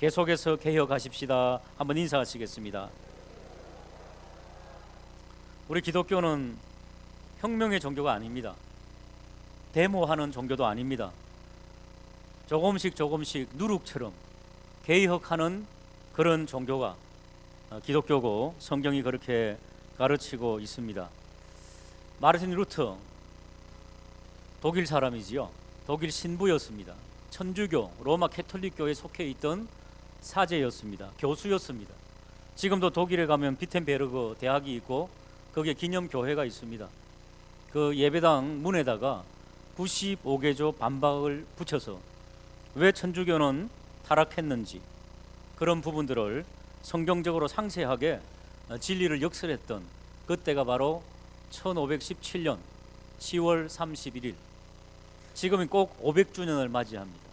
계속해서 개혁하십시다. 한번 인사하시겠습니다. 우리 기독교는 혁명의 종교가 아닙니다. 데모하는 종교도 아닙니다. 조금씩 누룩처럼 개혁하는 그런 종교가 기독교고 성경이 그렇게 가르치고 있습니다. 마르틴 루터, 독일 사람이지요. 독일 신부였습니다. 천주교 로마 캐톨릭교에 속해 있던 사제였습니다. 교수였습니다. 지금도 독일에 가면 비텐베르그 대학이 있고 거기에 기념교회가 있습니다. 그 예배당 문에다가 95개조 반박을 붙여서 왜 천주교는 타락했는지 그런 부분들을 성경적으로 상세하게 진리를 역설했던 그때가 바로 1517년 10월 31일, 지금은 꼭 500주년을 맞이합니다.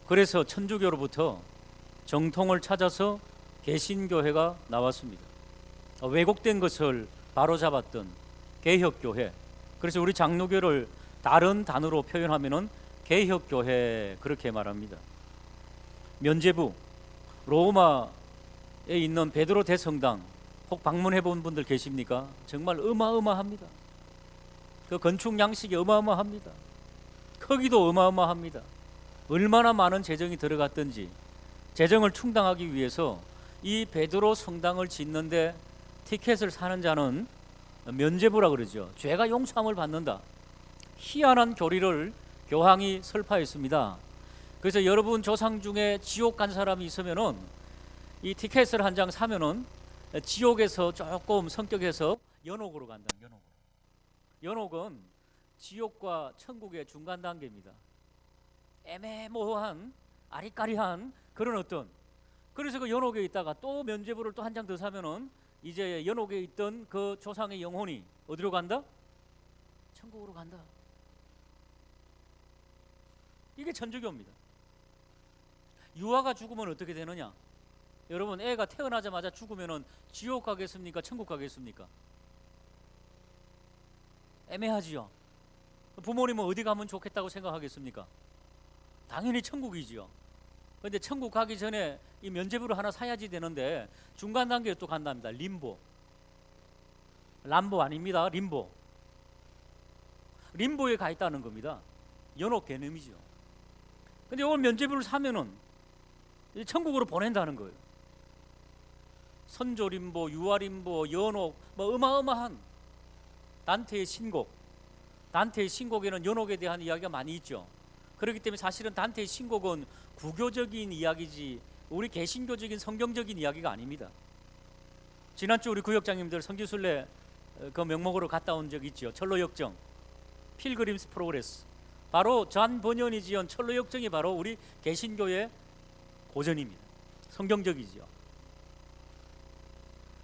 그래서 천주교로부터 정통을 찾아서 개신교회가 나왔습니다. 왜곡된 것을 바로잡았던 개혁교회, 그래서 우리 장로교를 다른 단어로 표현하면은 개혁교회 그렇게 말합니다. 면제부, 로마에 있는 베드로 대성당 혹 방문해 본 분들 계십니까? 정말 어마어마합니다. 그 건축 양식이 어마어마합니다. 크기도 어마어마합니다. 얼마나 많은 재정이 들어갔든지 재정을 충당하기 위해서 이 베드로 성당을 짓는데 티켓을 사는 자는 면제부라 그러죠. 죄가 용서함을 받는다. 희한한 교리를 교황이 설파했습니다. 그래서 여러분 조상 중에 지옥 간 사람이 있으면은 이 티켓을 한 장 사면은 지옥에서 조금 성격해서 연옥으로 간다. 연옥은 지옥과 천국의 중간 단계입니다. 애매모호한 아리까리한 그런 어떤, 그래서 그 연옥에 있다가 또 면죄부를 또 한 장 더 사면은 이제 연옥에 있던 그 조상의 영혼이 어디로 간다? 천국으로 간다. 이게 천주교입니다. 유아가 죽으면 어떻게 되느냐? 여러분, 애가 태어나자마자 죽으면은 지옥 가겠습니까? 천국 가겠습니까? 애매하지요. 부모님은 어디 가면 좋겠다고 생각하겠습니까? 당연히 천국이지요. 그런데 천국 가기 전에 이 면죄부를 하나 사야지 되는데 중간 단계에 또 간답니다. 람보 아닙니다. 림보에 가 있다는 겁니다. 연옥 개념이죠. 근데 이걸 면죄부를 사면은 천국으로 보낸다는 거예요. 선조림보, 유아림보, 연옥, 뭐 어마어마한 단테의 신곡에는 연옥에 대한 이야기가 많이 있죠. 그렇기 때문에 사실은 단테의 신곡은 구교적인 이야기지 우리 개신교적인 성경적인 이야기가 아닙니다. 지난주 우리 구역장님들 성지순례 그 명목으로 갔다 온 적 있죠. 철로역정, 필그림스 프로그레스. 바로 잔 번연이 지은 철로역정이 바로 우리 개신교의 고전입니다. 성경적이죠.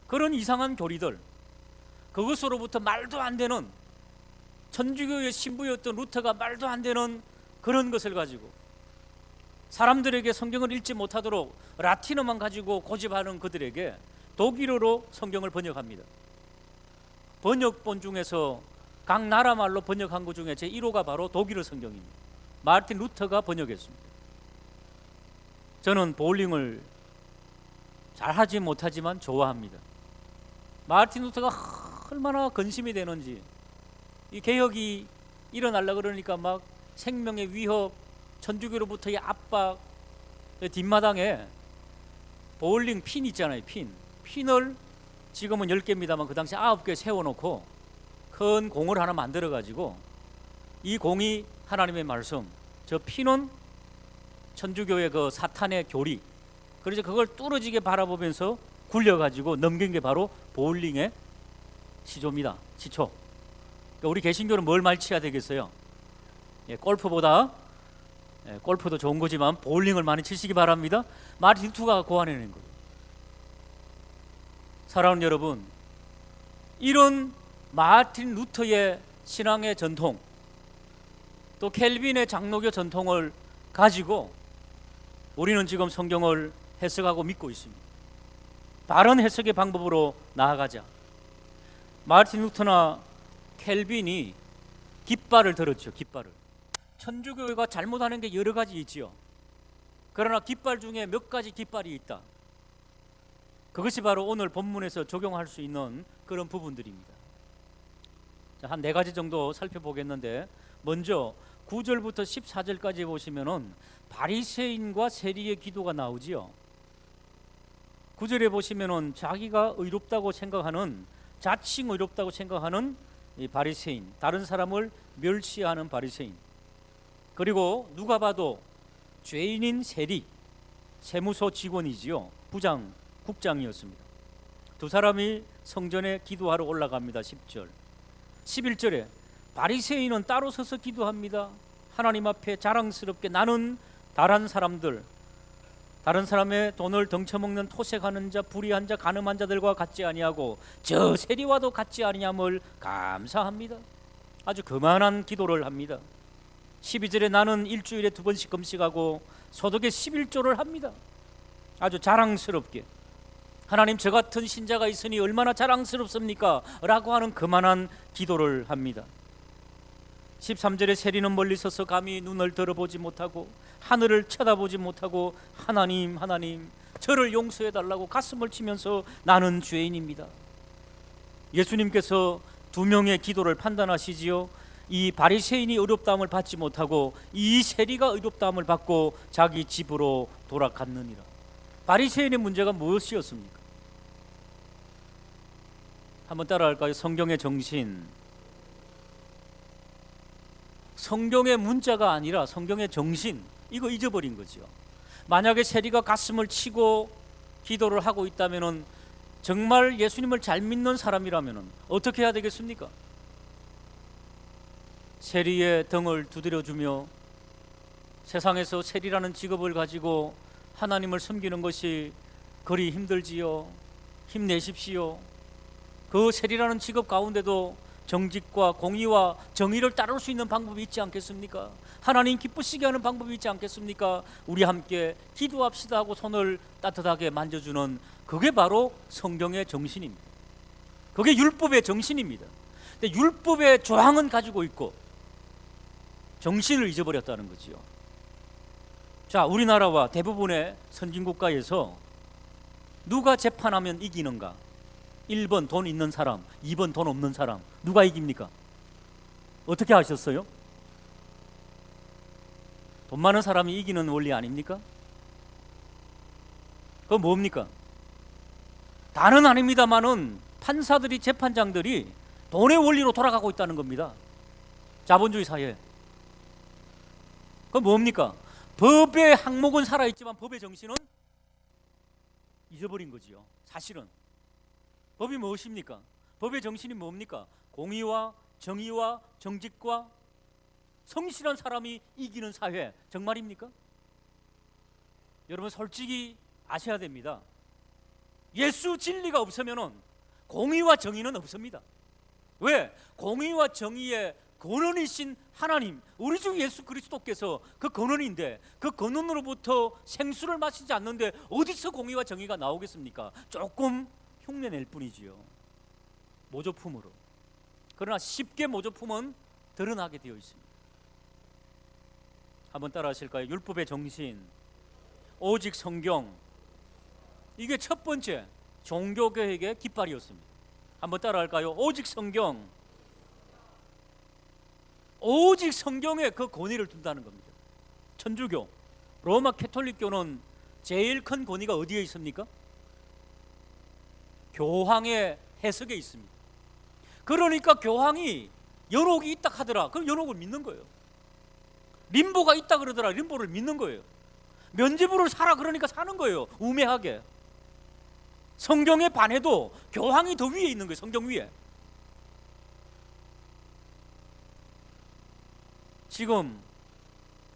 그런 이상한 교리들, 그것으로부터 말도 안 되는, 천주교의 신부였던 루터가 말도 안 되는 그런 것을 가지고 사람들에게 성경을 읽지 못하도록 라틴어만 가지고 고집하는 그들에게 독일어로 성경을 번역합니다. 번역본 중에서 각 나라 말로 번역한 것 중에 제1호가 바로 독일어 성경입니다. 마르틴 루터가 번역했습니다. 저는 보울링을 잘하지 못하지만 좋아합니다. 마르틴 루터가 얼마나 근심이 되는지, 이 개혁이 일어나려고 그러니까 막 생명의 위협, 천주교로부터의 압박, 뒷마당에 보울링 핀 있잖아요. 핀을 지금은 10개입니다만 그 당시 9개 세워놓고 큰 공을 하나 만들어 가지고 이 공이 하나님의 말씀, 저 핀은 천주교의 그 사탄의 교리, 그래서 그걸 뚫어지게 바라보면서 굴려가지고 넘긴 게 바로 보울링의 시조입니다. 시초. 그러니까 우리 개신교는 뭘 말치해야 되겠어요? 골프보다, 골프도 좋은 거지만 보울링을 많이 치시기 바랍니다. 마르틴 루터가 고안해낸 거예요. 사랑하는 여러분, 이런 마르틴 루터의 신앙의 전통, 또 켈빈의 장로교 전통을 가지고 우리는 지금 성경을 해석하고 믿고 있습니다. 바른 해석의 방법으로 나아가자. 마르틴 루터나 켈빈이 깃발을 들었죠. 깃발을. 천주교가 잘못하는 게 여러 가지 있지요. 그러나 깃발 중에 몇 가지 깃발이 있다. 그것이 바로 오늘 본문에서 적용할 수 있는 그런 부분들입니다. 한 네 가지 정도 살펴보겠는데, 먼저 9절부터 14절까지 보시면은 바리새인과 세리의 기도가 나오지요. 9절에 보시면은 자기가 의롭다고 생각하는, 자칭 의롭다고 생각하는 이 바리새인, 다른 사람을 멸시하는 바리새인, 그리고 누가 봐도 죄인인 세리, 세무서 직원이지요. 부장, 국장이었습니다. 두 사람이 성전에 기도하러 올라갑니다. 10절. 11절에 바리새인은 따로 서서 기도합니다. 하나님 앞에 자랑스럽게 나는 다른 사람의 돈을 덩쳐먹는 토색하는 자, 불의한 자, 간음한 자들과 같지 아니하고 저 세리와도 같지 아니함을 감사합니다. 아주 거만한 기도를 합니다. 12절에 나는 일주일에 2번씩 금식하고 소득의 11조를 합니다. 아주 자랑스럽게 하나님, 저 같은 신자가 있으니 얼마나 자랑스럽습니까? 라고 하는 거만한 기도를 합니다. 13절에 세리는 멀리 서서 감히 눈을 들어보지 못하고 하늘을 쳐다보지 못하고 하나님, 하나님 저를 용서해 달라고 가슴을 치면서 나는 죄인입니다. 예수님께서 두 명의 기도를 판단하시지요. 이 바리새인이 의롭다함을 받지 못하고 이 세리가 의롭다함을 받고 자기 집으로 돌아갔느니라. 바리새인의 문제가 무엇이었습니까? 한번 따라할까요? 성경의 정신, 성경의 문자가 아니라 성경의 정신, 이거 잊어버린 거죠. 만약에 세리가 가슴을 치고 기도를 하고 있다면, 정말 예수님을 잘 믿는 사람이라면 어떻게 해야 되겠습니까? 세리의 등을 두드려주며 세상에서 세리라는 직업을 가지고 하나님을 섬기는 것이 그리 힘들지요. 힘내십시오. 그 세리라는 직업 가운데도 정직과 공의와 정의를 따를 수 있는 방법이 있지 않겠습니까? 하나님 기쁘시게 하는 방법이 있지 않겠습니까? 우리 함께 기도합시다 하고 손을 따뜻하게 만져주는, 그게 바로 성경의 정신입니다. 그게 율법의 정신입니다. 근데 율법의 조항은 가지고 있고 정신을 잊어버렸다는 거지요. 자, 우리나라와 대부분의 선진국가에서 누가 재판하면 이기는가? 1번 돈 있는 사람, 2번 돈 없는 사람, 누가 이깁니까? 어떻게 하셨어요? 돈 많은 사람이 이기는 원리 아닙니까? 그건 뭡니까? 다는 아닙니다만은 판사들이, 재판장들이 돈의 원리로 돌아가고 있다는 겁니다. 자본주의 사회. 그건 뭡니까? 법의 항목은 살아있지만 법의 정신은 잊어버린 거지요. 사실은 법이 무엇입니까? 법의 정신이 뭡니까? 공의와 정의와 정직과 성실한 사람이 이기는 사회, 정말입니까? 여러분 솔직히 아셔야 됩니다. 예수 진리가 없으면 공의와 정의는 없습니다. 왜? 공의와 정의의 근원이신 하나님, 우리 주 예수 그리스도께서 그 근원인데, 그 근원으로부터 생수를 마시지 않는데 어디서 공의와 정의가 나오겠습니까? 조금 흉내낼 뿐이지요. 모조품으로. 그러나 쉽게 모조품은 드러나게 되어 있습니다. 한번 따라 하실까요? 율법의 정신, 오직 성경, 이게 첫 번째 종교개혁의 깃발이었습니다. 한번 따라 할까요? 오직 성경, 오직 성경에 그 권위를 둔다는 겁니다. 천주교, 로마 캐톨릭교는 제일 큰 권위가 어디에 있습니까? 교황의 해석에 있습니다. 그러니까 교황이 연옥이 있다 하더라, 그럼 연옥을 믿는 거예요. 림보가 있다 그러더라, 림보를 믿는 거예요. 면죄부를 사라 그러니까 사는 거예요. 우매하게. 성경에 반해도 교황이 더 위에 있는 거예요. 성경 위에. 지금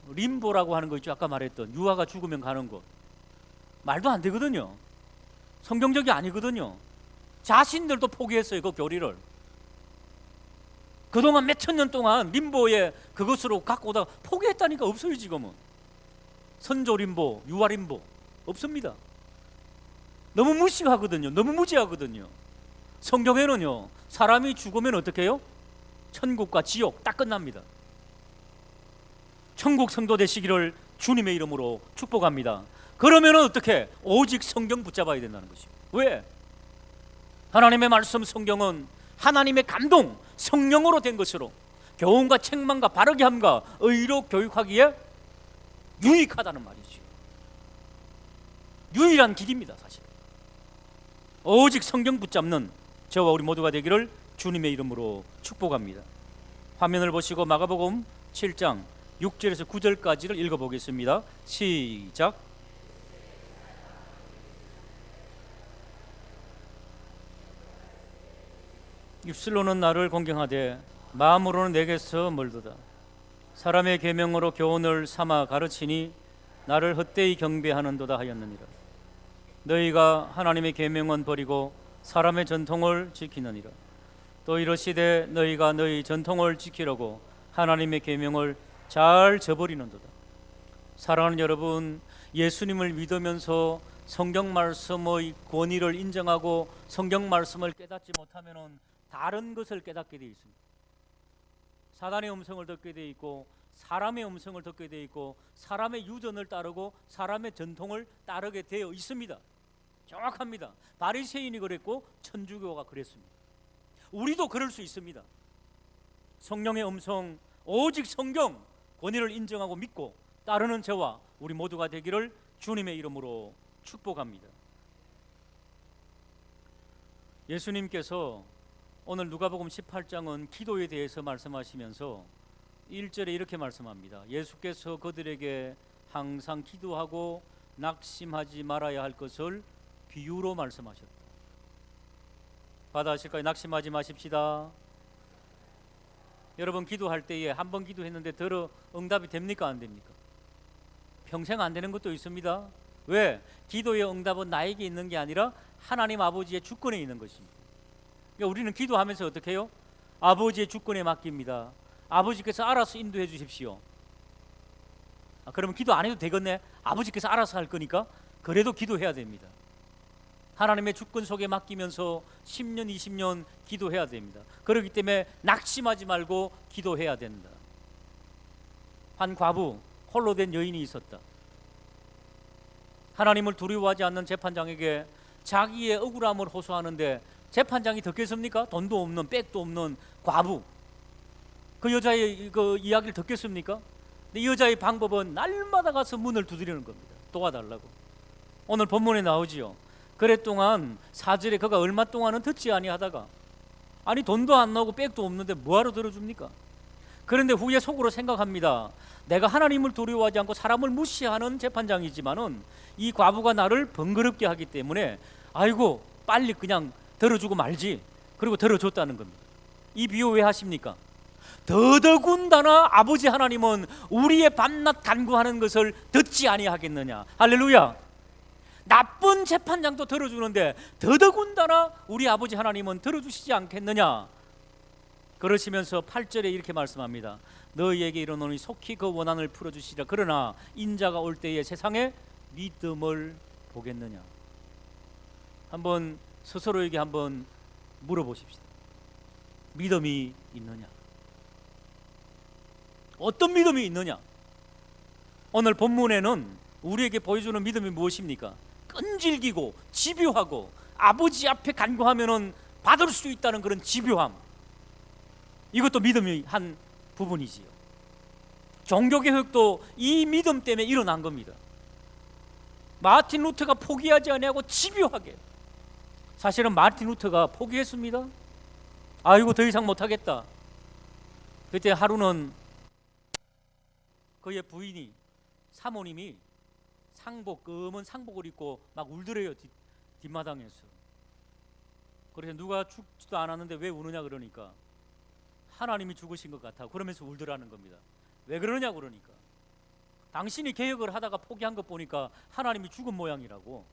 림보라고 하는 거 있죠. 아까 말했던 유아가 죽으면 가는 곳, 말도 안 되거든요. 성경적이 아니거든요. 자신들도 포기했어요. 그 교리를. 그동안 몇천 년 동안 림보에 그것으로 갖고 오다가 포기했다니까. 없어요. 지금은 선조 림보, 유아 림보 없습니다. 너무 무식하거든요. 너무 무지하거든요. 성경에는요, 사람이 죽으면 어떻게 해요? 천국과 지옥 딱 끝납니다. 천국 성도 되시기를 주님의 이름으로 축복합니다. 그러면 어떻게? 오직 성경 붙잡아야 된다는 것입니다. 왜? 하나님의 말씀 성경은 하나님의 감동, 성령으로 된 것으로 교훈과 책망과 바르게 함과 의로 교육하기에 유익하다는 말이죠. 유일한 길입니다. 사실 오직 성경 붙잡는 저와 우리 모두가 되기를 주님의 이름으로 축복합니다. 화면을 보시고 마가복음 7장 6절에서 9절까지를 읽어보겠습니다. 시작. 입술로는 나를 공경하되 마음으로는 내게서 멀도다. 사람의 계명으로 교훈을 삼아 가르치니 나를 헛되이 경배하는도다 하였느니라. 너희가 하나님의 계명은 버리고 사람의 전통을 지키느니라. 또 이러시되 너희가 너희 전통을 지키려고 하나님의 계명을 잘 저버리는도다. 사랑하는 여러분, 예수님을 믿으면서 성경 말씀의 권위를 인정하고 성경 말씀을 깨닫지 못하면은 다른 것을 깨닫게 되어 있습니다. 사단의 음성을 듣게 되어 있고 사람의 음성을 듣게 되어 있고 사람의 유전을 따르고 사람의 전통을 따르게 되어 있습니다. 정확합니다. 바리새인이 그랬고 천주교가 그랬습니다. 우리도 그럴 수 있습니다. 성령의 음성, 오직 성경 권위를 인정하고 믿고 따르는 저와 우리 모두가 되기를 주님의 이름으로 축복합니다. 예수님께서 오늘 누가복음 18장은 기도에 대해서 말씀하시면서 1절에 이렇게 말씀합니다. 예수께서 그들에게 항상 기도하고 낙심하지 말아야 할 것을 비유로 말씀하셨다. 받아하실까요? 낙심하지 마십시다. 여러분, 기도할 때에 한 번 기도했는데 들어 응답이 됩니까? 안 됩니까? 평생 안 되는 것도 있습니다. 왜? 기도의 응답은 나에게 있는 게 아니라 하나님 아버지의 주권에 있는 것입니다. 그러니까 우리는 기도하면서 어떻게 해요? 아버지의 주권에 맡깁니다. 아버지께서 알아서 인도해 주십시오. 그러면 기도 안 해도 되겠네? 아버지께서 알아서 할 거니까 그래도 기도해야 됩니다. 하나님의 주권 속에 맡기면서 10년, 20년 기도해야 됩니다. 그렇기 때문에 낙심하지 말고 기도해야 된다. 한 과부, 홀로 된 여인이 있었다. 하나님을 두려워하지 않는 재판장에게 자기의 억울함을 호소하는데 재판장이 듣겠습니까? 돈도 없는, 백도 없는 과부, 그 여자의 그 이야기를 듣겠습니까? 근데 이 여자의 방법은 날마다 가서 문을 두드리는 겁니다. 도와달라고. 오늘 본문에 나오지요. 그랬동안 4절에 그가 얼마 동안은 듣지 아니하다가, 아니 돈도 안 나오고 백도 없는데 뭐하러 들어줍니까? 그런데 후에 속으로 생각합니다. 내가 하나님을 두려워하지 않고 사람을 무시하는 재판장이지만은 이 과부가 나를 번거롭게 하기 때문에 아이고 빨리 그냥 들어주고 말지. 그리고 들어줬다는 겁니다. 이 비유 왜 하십니까? 더더군다나 아버지 하나님은 우리의 밤낮 간구하는 것을 듣지 아니하겠느냐. 할렐루야. 나쁜 재판장도 들어주는데 더더군다나 우리 아버지 하나님은 들어주시지 않겠느냐. 그러시면서 8절에 이렇게 말씀합니다. 너희에게 이르노니 속히 그 원한을 풀어주시리라. 그러나 인자가 올 때에 세상에 믿음을 보겠느냐. 한번 스스로에게 한번 물어보십시다. 믿음이 있느냐? 어떤 믿음이 있느냐? 오늘 본문에는 우리에게 보여주는 믿음이 무엇입니까? 끈질기고 집요하고 아버지 앞에 간구하면은 받을 수 있다는 그런 집요함. 이것도 믿음의 한 부분이지요. 종교개혁도 이 믿음 때문에 일어난 겁니다. 마틴 루터가 포기하지 아니하고 집요하게. 사실은 마틴 루터가 포기했습니다. 아이고 더 이상 못하겠다. 그때 하루는 그의 부인이, 사모님이 상복, 검은 상복을 입고 막 울더래요. 뒷마당에서. 그래서 누가 죽지도 않았는데 왜 우느냐 그러니까 하나님이 죽으신 것 같아. 그러면서 울더라는 겁니다. 왜 그러냐 그러니까 당신이 개혁을 하다가 포기한 것 보니까 하나님이 죽은 모양이라고.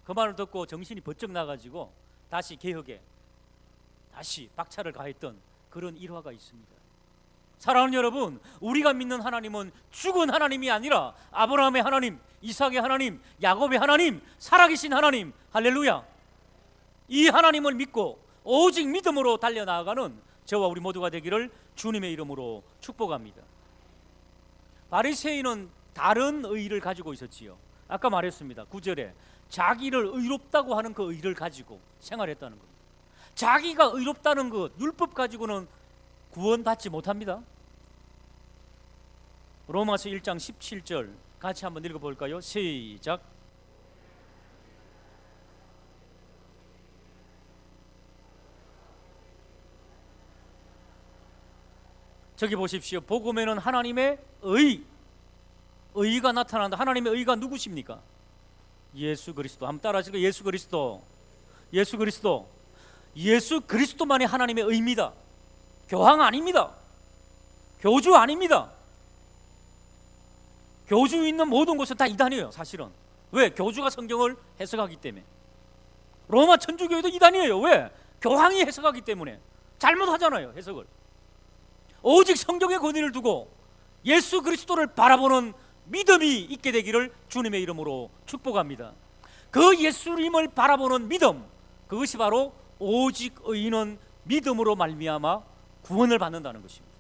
그 말을 듣고 정신이 번쩍 나가지고 다시 개혁에 다시 박차를 가했던 그런 일화가 있습니다. 사랑하는 여러분, 우리가 믿는 하나님은 죽은 하나님이 아니라 아브라함의 하나님, 이삭의 하나님, 야곱의 하나님, 살아계신 하나님. 할렐루야. 이 하나님을 믿고 오직 믿음으로 달려나가는 저와 우리 모두가 되기를 주님의 이름으로 축복합니다. 바리새인은 다른 의의를 가지고 있었지요. 아까 말했습니다. 9절에 자기를 의롭다고 하는 그 의의를 가지고 생활했다는 겁니다. 자기가 의롭다는 것, 율법 가지고는 구원받지 못합니다. 로마서 1장 17절 같이 한번 읽어볼까요? 시작. 저기 보십시오. 복음에는 하나님의 의가 나타난다. 하나님의 의가 누구십니까? 예수 그리스도. 한번 따라하시고 예수 그리스도. 예수 그리스도. 예수 그리스도만이 하나님의 의입니다. 교황 아닙니다. 교주 아닙니다. 교주 있는 모든 곳은 다 이단이에요. 사실은. 왜? 교주가 성경을 해석하기 때문에. 로마 천주교회도 이단이에요. 왜? 교황이 해석하기 때문에. 잘못하잖아요, 해석을. 오직 성경의 권위를 두고 예수 그리스도를 바라보는 믿음이 있게 되기를 주님의 이름으로 축복합니다. 그 예수님을 바라보는 믿음, 그것이 바로 오직 의인은 믿음으로 말미암아 구원을 받는다는 것입니다.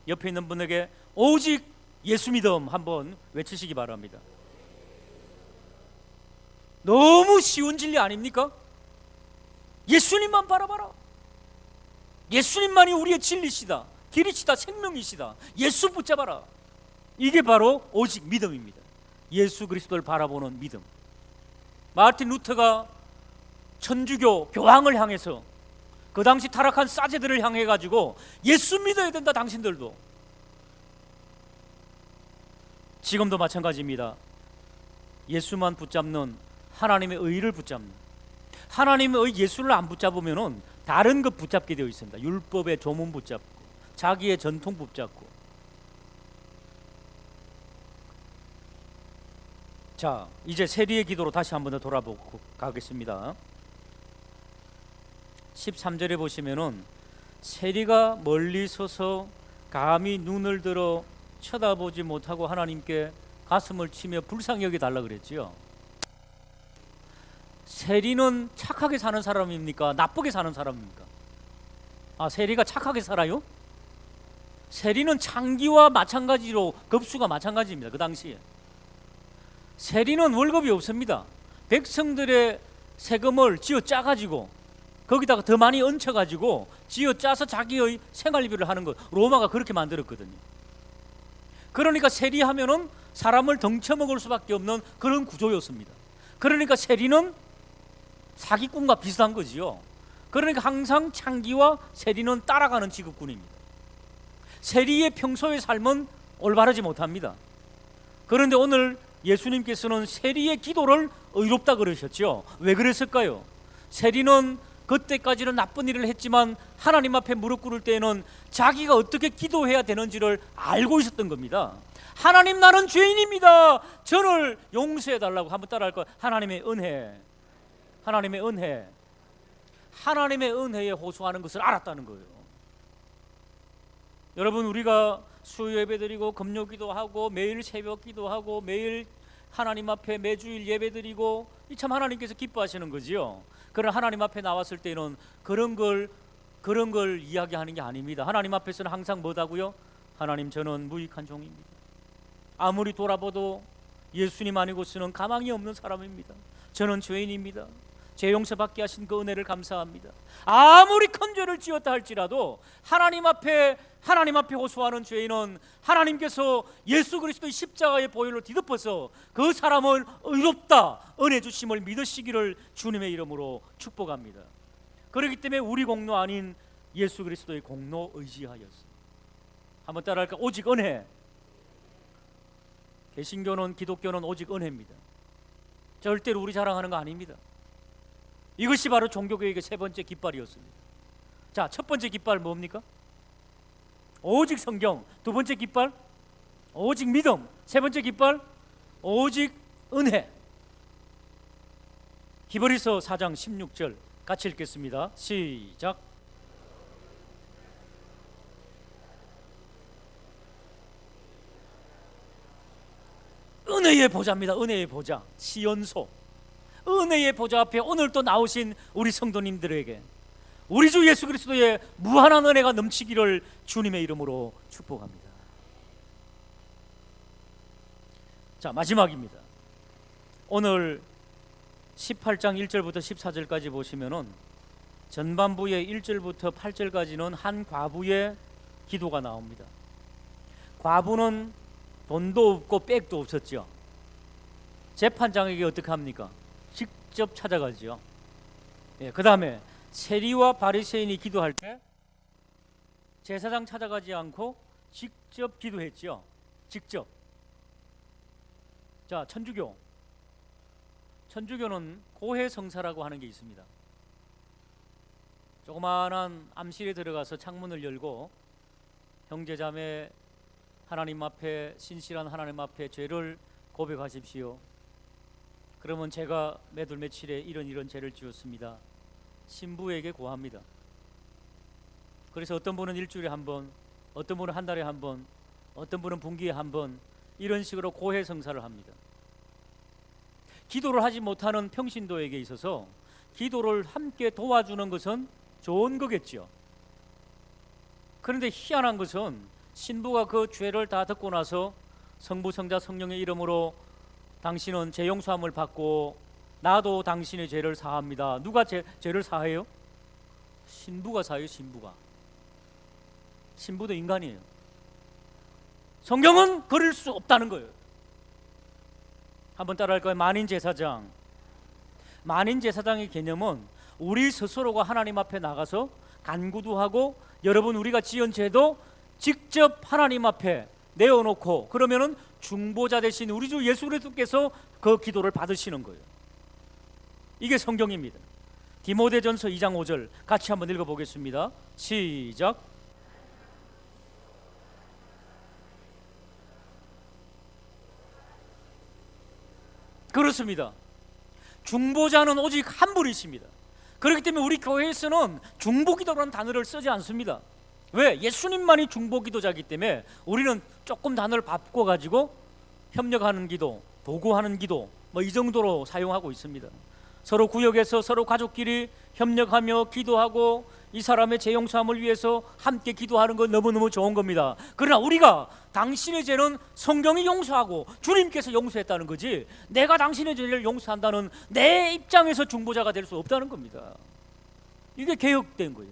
옆에 있는 분에게 오직 예수 믿음 한번 외치시기 바랍니다. 너무 쉬운 진리 아닙니까? 예수님만 바라봐라. 예수님만이 우리의 진리시다, 길이시다, 생명이시다. 예수 붙잡아라. 이게 바로 오직 믿음입니다. 예수 그리스도를 바라보는 믿음. 마르틴 루터가 천주교 교황을 향해서, 그 당시 타락한 사제들을 향해 가지고 예수 믿어야 된다, 당신들도. 지금도 마찬가지입니다. 예수만 붙잡는, 하나님의 의를 붙잡는, 하나님의 의 예수를 안 붙잡으면은 다른 것 붙잡게 되어 있습니다. 율법의 조문 붙잡고, 자기의 전통 붙잡고. 자, 이제 세리의 기도로 다시 한번 더 돌아보고 가겠습니다. 13절에 보시면은 세리가 멀리 서서 감히 눈을 들어 쳐다보지 못하고 하나님께 가슴을 치며 불쌍히 여겨 달라 그랬지요. 세리는 착하게 사는 사람입니까? 나쁘게 사는 사람입니까? 세리가 착하게 살아요? 세리는 창기와 마찬가지로 급수가 마찬가지입니다. 그 당시에 세리는 월급이 없습니다. 백성들의 세금을 쥐어 짜가지고 거기다가 더 많이 얹혀가지고 쥐어 짜서 자기의 생활비를 하는 것, 로마가 그렇게 만들었거든요. 그러니까 세리하면은 사람을 덩쳐먹을 수밖에 없는 그런 구조였습니다. 그러니까 세리는 사기꾼과 비슷한 거지요. 그러니까 항상 창기와 세리는 따라가는 직업군입니다. 세리의 평소의 삶은 올바르지 못합니다. 그런데 오늘 예수님께서는 세리의 기도를 의롭다 그러셨죠. 왜 그랬을까요? 세리는 그때까지는 나쁜 일을 했지만 하나님 앞에 무릎 꿇을 때에는 자기가 어떻게 기도해야 되는지를 알고 있었던 겁니다. 하나님, 나는 죄인입니다. 저를 용서해 달라고. 한번 따라할 거예요. 하나님의 은혜, 하나님의 은혜, 하나님의 은혜에 호소하는 것을 알았다는 거예요. 여러분, 우리가 수요 예배드리고 금요 기도하고 매일 새벽 기도하고 매일 하나님 앞에 매주일 예배드리고, 이 참 하나님께서 기뻐하시는 거지요. 그러나 하나님 앞에 나왔을 때는 그런 걸 이야기하는 게 아닙니다. 하나님 앞에서는 항상 뭐다고요? 하나님, 저는 무익한 종입니다. 아무리 돌아봐도 예수님 아니고서는 가망이 없는 사람입니다. 저는 죄인입니다. 죄 용서받게 하신 그 은혜를 감사합니다. 아무리 큰 죄를 지었다 할지라도 하나님 앞에 호소하는 죄인은 하나님께서 예수 그리스도의 십자가의 보혈로 뒤덮어서 그 사람을 의롭다, 은혜 주심을 믿으시기를 주님의 이름으로 축복합니다. 그렇기 때문에 우리 공로 아닌 예수 그리스도의 공로 의지하였습니다. 한번 따라할까? 오직 은혜. 개신교는, 기독교는 오직 은혜입니다. 절대로 우리 자랑하는 거 아닙니다. 이것이 바로 종교개혁의 세 번째 깃발이었습니다. 자, 첫 번째 깃발 뭡니까? 오직 성경. 두 번째 깃발 오직 믿음. 세 번째 깃발 오직 은혜. 히브리서 4장 16절 같이 읽겠습니다. 시작. 은혜의 보좌입니다. 은혜의 보좌, 시연소. 은혜의 보좌 앞에 오늘 또 나오신 우리 성도님들에게 우리 주 예수 그리스도의 무한한 은혜가 넘치기를 주님의 이름으로 축복합니다. 자, 마지막입니다. 오늘 18장 1절부터 14절까지 보시면은 전반부의 1절부터 8절까지는 한 과부의 기도가 나옵니다. 과부는 돈도 없고 백도 없었죠. 재판장에게 어떻게 합니까? 직접 찾아가죠. 그 다음에 세리와 바리새인이 기도할 때 제사장 찾아가지 않고 직접 기도했죠. 직접. 자, 천주교는 고해성사라고 하는 게 있습니다. 조그마한 암실에 들어가서 창문을 열고 형제자매 하나님 앞에, 신실한 하나님 앞에 죄를 고백하십시오. 그러면 제가 몇월 며칠에 이런 죄를 지었습니다. 신부에게 고합니다. 그래서 어떤 분은 일주일에 한 번, 어떤 분은 한 달에 한 번, 어떤 분은 분기에 한 번, 이런 식으로 고해성사를 합니다. 기도를 하지 못하는 평신도에게 있어서 기도를 함께 도와주는 것은 좋은 거겠죠. 그런데 희한한 것은 신부가 그 죄를 다 듣고 나서 성부, 성자, 성령의 이름으로 당신은 죄 용서함을 받고 나도 당신의 죄를 사합니다. 누가 죄를 사해요? 신부가 사해요. 신부도 인간이에요. 성경은 그럴 수 없다는 거예요. 한번 따라할까요? 만인제사장의 개념은 우리 스스로가 하나님 앞에 나가서 간구도 하고 여러분 우리가 지은 죄도 직접 하나님 앞에 내어놓고 그러면은 중보자 되신 우리 주 예수 그리스도께서 그 기도를 받으시는 거예요. 이게 성경입니다. 디모데전서 2장 5절 같이 한번 읽어보겠습니다. 시작. 그렇습니다. 중보자는 오직 한 분이십니다. 그렇기 때문에 우리 교회에서는 중보기도라는 단어를 쓰지 않습니다. 왜? 예수님만이 중보기도자이기 때문에 우리는 조금 단어를 바꿔가지고 협력하는 기도, 도구하는 기도 뭐 이 정도로 사용하고 있습니다. 서로 구역에서 서로 가족끼리 협력하며 기도하고 이 사람의 죄 용서함을 위해서 함께 기도하는 건 너무너무 좋은 겁니다. 그러나 우리가 당신의 죄는 성경이 용서하고 주님께서 용서했다는 거지 내가 당신의 죄를 용서한다는 내 입장에서 중보자가 될 수 없다는 겁니다. 이게 개혁된 거예요.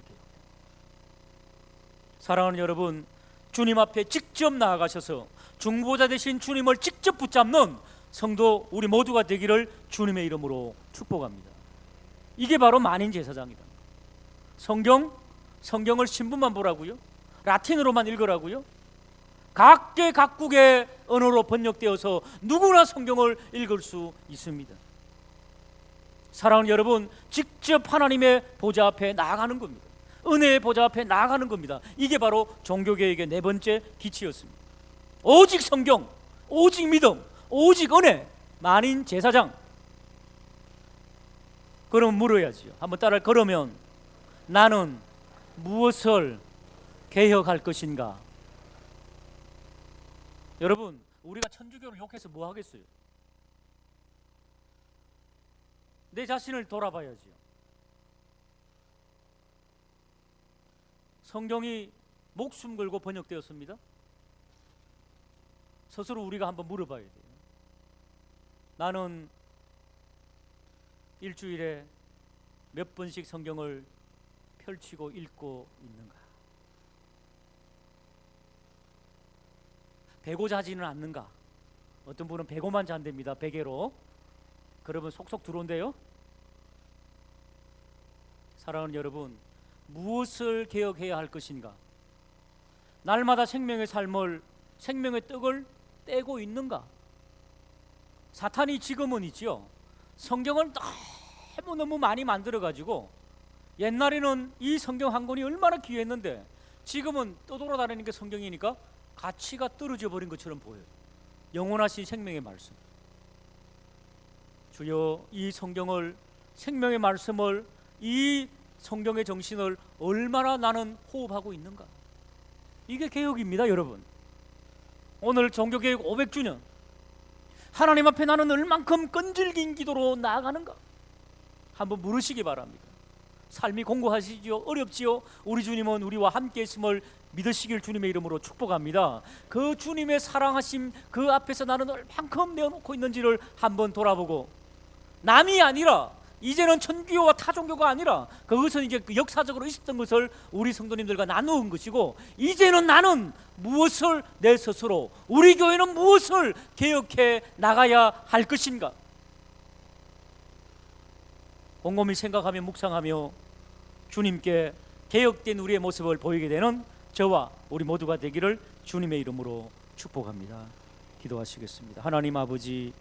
사랑하는 여러분, 주님 앞에 직접 나아가셔서 중보자 되신 주님을 직접 붙잡는 성도 우리 모두가 되기를 주님의 이름으로 축복합니다. 이게 바로 만인제사장이다. 성경을 신부만 보라고요? 라틴어로만 읽으라고요? 각계 각국의 언어로 번역되어서 누구나 성경을 읽을 수 있습니다. 사랑하는 여러분, 직접 하나님의 보좌 앞에 나아가는 겁니다. 은혜의 보좌 앞에 나아가는 겁니다. 이게 바로 종교개혁의 네 번째 기치였습니다. 오직 성경, 오직 믿음, 오직 은혜, 만인제사장. 그러면 물어야지요. 한번 따라. 그러면 나는 무엇을 개혁할 것인가? 여러분, 우리가 천주교를 욕해서 뭐 하겠어요? 내 자신을 돌아봐야지요. 성경이 목숨 걸고 번역되었습니다. 스스로 우리가 한번 물어봐야 돼요. 나는 일주일에 몇 번씩 성경을 펼치고 읽고 있는가? 베고 자지는 않는가? 어떤 분은 베고만 잔답니다. 베개로. 그러면 속속 들어온대요. 사랑하는 여러분, 무엇을 개혁해야 할 것인가? 날마다 생명의 삶을, 생명의 떡을 떼고 있는가? 사탄이 지금은 있죠. 성경을 너무너무 많이 만들어가지고 옛날에는 이 성경 한 권이 얼마나 귀했는데 지금은 떠돌아다니는 게 성경이니까 가치가 떨어져 버린 것처럼 보여요. 영원하신 생명의 말씀. 주여, 이 성경을, 생명의 말씀을, 이 성경의 정신을 얼마나 나는 호흡하고 있는가? 이게 개혁입니다, 여러분. 오늘 종교개혁 500주년, 하나님 앞에 나는 얼만큼 끈질긴 기도로 나아가는가? 한번 물으시기 바랍니다. 삶이 공고하시지요? 어렵지요? 우리 주님은 우리와 함께 있음을 믿으시길 주님의 이름으로 축복합니다. 그 주님의 사랑하심 그 앞에서 나는 얼만큼 내어놓고 있는지를 한번 돌아보고, 남이 아니라 이제는 천주교와 타종교가 아니라 그것은 이제 역사적으로 있었던 것을 우리 성도님들과 나누은 것이고, 이제는 나는 무엇을 내 스스로, 우리 교회는 무엇을 개혁해 나가야 할 것인가 곰곰이 생각하며 묵상하며 주님께 개혁된 우리의 모습을 보이게 되는 저와 우리 모두가 되기를 주님의 이름으로 축복합니다. 기도하시겠습니다. 하나님 아버지,